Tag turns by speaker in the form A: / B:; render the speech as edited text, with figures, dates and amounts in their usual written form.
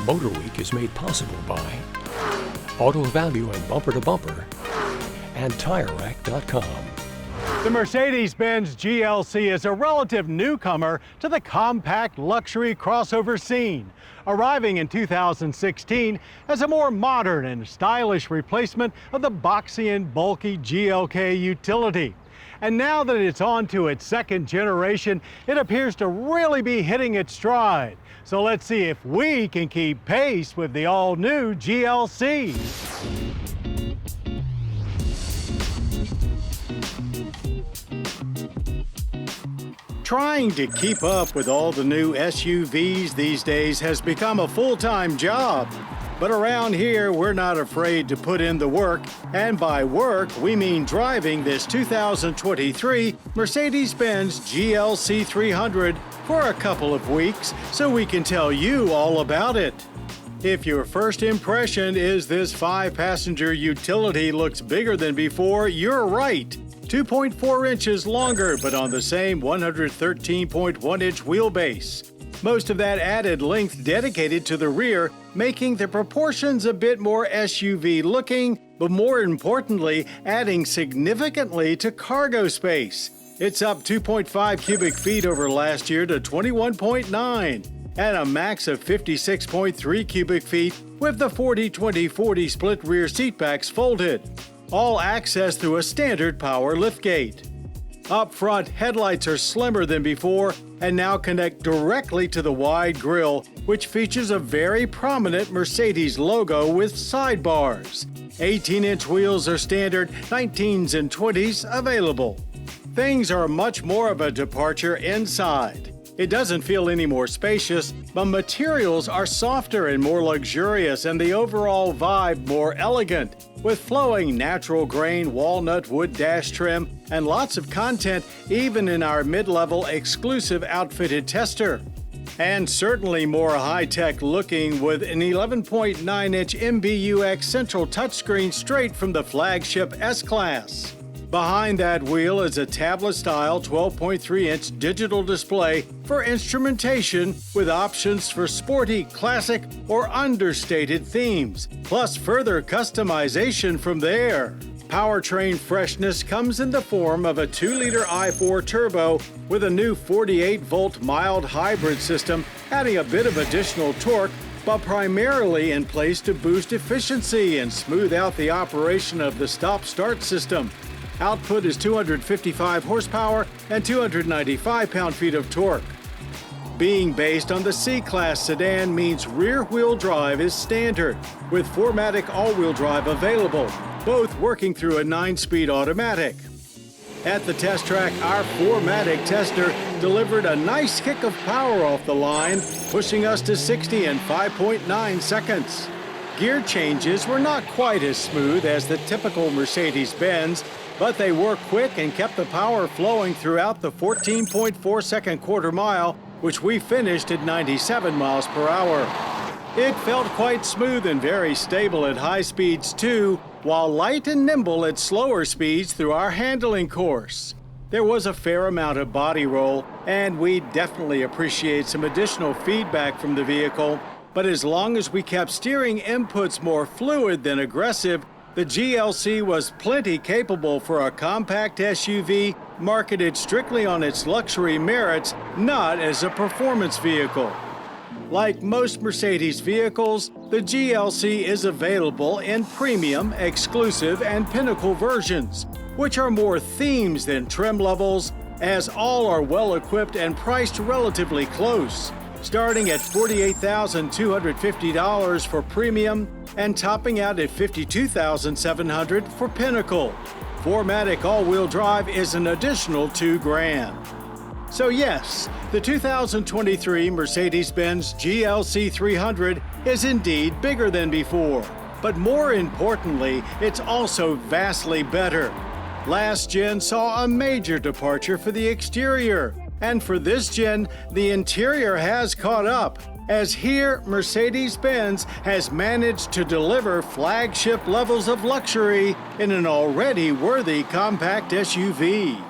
A: MotorWeek is made possible by Auto Value and Bumper to Bumper and TireRack.com.
B: The Mercedes-Benz GLC is a relative newcomer to the compact luxury crossover scene, arriving in 2016 as a more modern and stylish replacement of the boxy and bulky GLK utility. And now that it's on to its second generation, it appears to really be hitting its stride. So let's see if we can keep pace with the all-new GLC. Trying to keep up with all the new SUVs these days has become a full-time job. But around here, we're not afraid to put in the work. And by work, we mean driving this 2023 Mercedes-Benz GLC 300 for a couple of weeks so we can tell you all about it. If your first impression is this 5-passenger utility looks bigger than before, you're right. 2.4 inches longer, but on the same 113.1-inch wheelbase. Most of that added length dedicated to the rear, making the proportions a bit more SUV-looking, but more importantly, adding significantly to cargo space. It's up 2.5 cubic feet over last year to 21.9, and a max of 56.3 cubic feet with the 40-20-40 split rear seatbacks folded. All accessed through a standard power liftgate. Up front, headlights are slimmer than before and now connect directly to the wide grille, which features a very prominent Mercedes logo with sidebars. 18-inch wheels are standard, 19s and 20s available. Things are much more of a departure inside. It doesn't feel any more spacious, but materials are softer and more luxurious, and the overall vibe more elegant, with flowing natural grain walnut wood dash trim and lots of content even in our mid-level exclusive outfitted tester. And certainly more high-tech looking with an 11.9-inch MBUX central touchscreen straight from the flagship S-Class. Behind that wheel is a tablet-style 12.3-inch digital display for instrumentation with options for sporty, classic, or understated themes, plus further customization from there. Powertrain freshness comes in the form of a 2-liter i4 turbo with a new 48-volt mild hybrid system, adding a bit of additional torque, but primarily in place to boost efficiency and smooth out the operation of the stop-start system. Output is 255 horsepower and 295 pound-feet of torque. Being based on the C-Class sedan means rear-wheel drive is standard, with 4MATIC all-wheel drive available, both working through a 9-speed automatic. At the test track, our 4MATIC tester delivered a nice kick of power off the line, pushing us to 60 in 5.9 seconds. Gear changes were not quite as smooth as the typical Mercedes-Benz, but they were quick and kept the power flowing throughout the 14.4-second quarter mile, which we finished at 97 miles per hour. It felt quite smooth and very stable at high speeds too, while light and nimble at slower speeds through our handling course. There was a fair amount of body roll, and we definitely appreciate some additional feedback from the vehicle, but as long as we kept steering inputs more fluid than aggressive, the GLC was plenty capable for a compact SUV marketed strictly on its luxury merits, not as a performance vehicle. Like most Mercedes vehicles, the GLC is available in premium, exclusive, and pinnacle versions, which are more themes than trim levels, as all are well equipped and priced relatively close, starting at $48,250 for premium and topping out at $52,700 for pinnacle. 4MATIC all-wheel drive is an additional $2,000. So yes, the 2023 Mercedes-Benz GLC 300 is indeed bigger than before, but more importantly, it's also vastly better. Last gen saw a major departure for the exterior, and for this gen, the interior has caught up, as here Mercedes-Benz has managed to deliver flagship levels of luxury in an already worthy compact SUV.